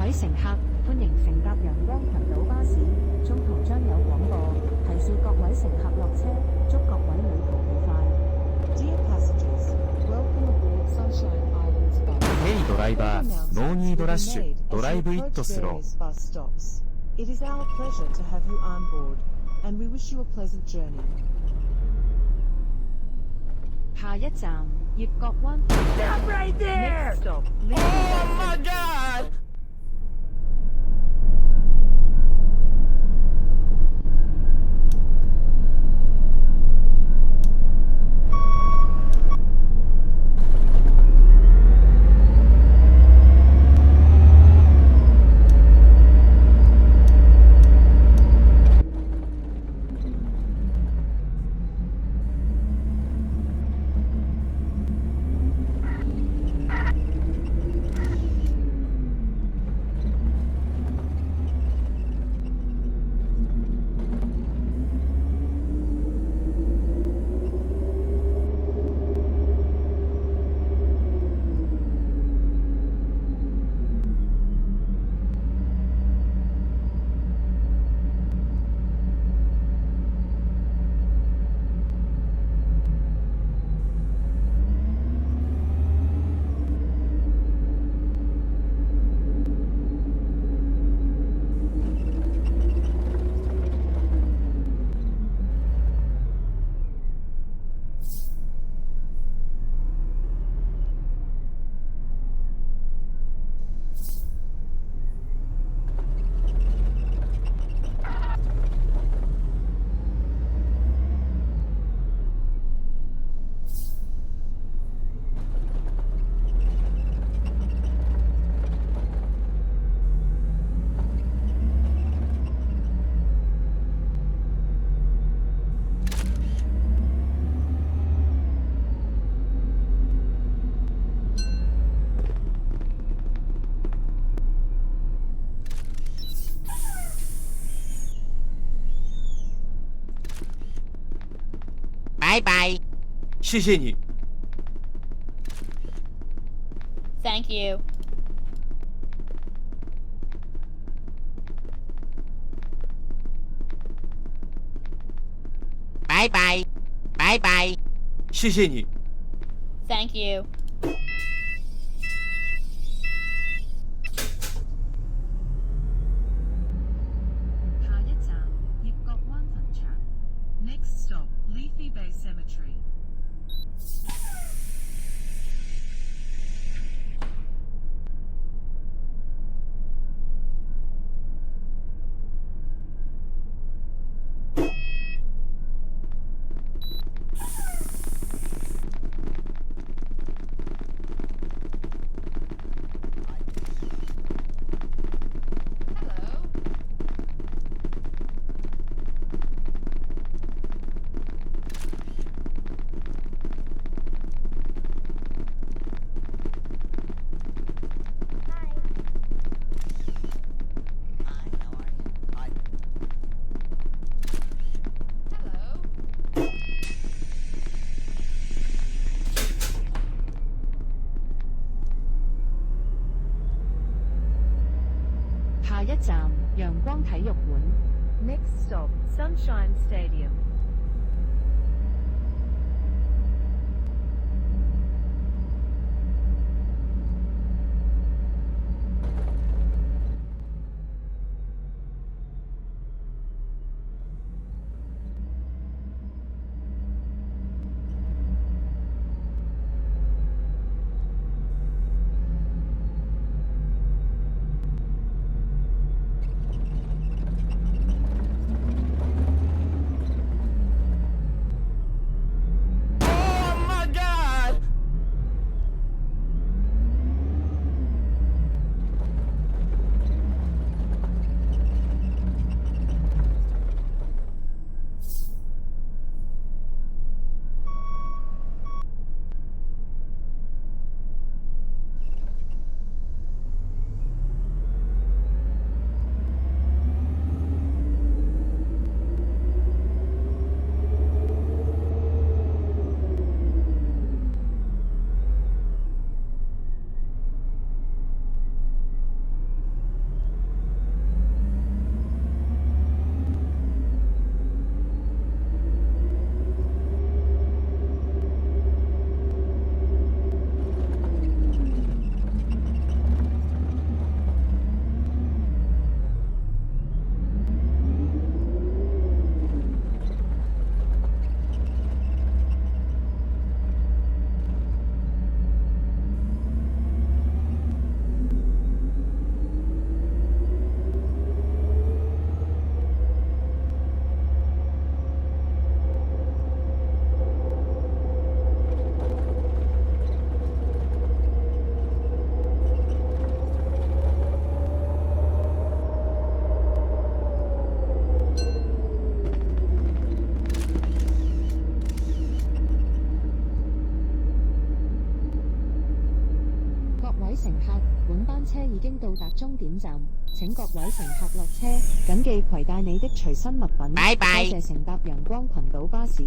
位乘客，歡迎乘搭陽光群島巴士，中途將有廣播提示各位乘客落車，祝各位旅途愉快。Dear passengers, welcome aboard Sunshine Islands bus. ヘイドライバー、ノーニードラッシュ、ドライブイットスロー。 bus stops. It is our pleasure to have you on board, and we wish you a pleasant journey. 下一站，葉角灣。Stop right there! Next stop, Leafy Oh Bay my Cemetery. god! 拜拜，谢谢你。 Thank you. 拜拜，拜拜，谢谢你。 Thank you. 下一站，葉角灣墳場。Next stop, Leafy Bay Cemetery. 下一站，陽光體育館。Next stop, Sunshine Stadium. 下位乘客，本班車已經到達終點站，請各位乘客落車，謹記攜帶你的隨身物品。拜拜多謝乘搭陽光群島巴士。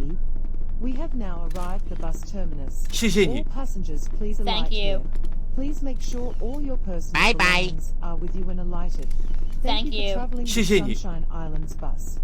We have now arrived the bus terminus. 謝謝你 All passengers, please alight Thank you. here. Please make sure all your personal Bye bye. belongings are with you when alighted. Thank you you. for traveling 謝謝你 with Sunshine Islands bus.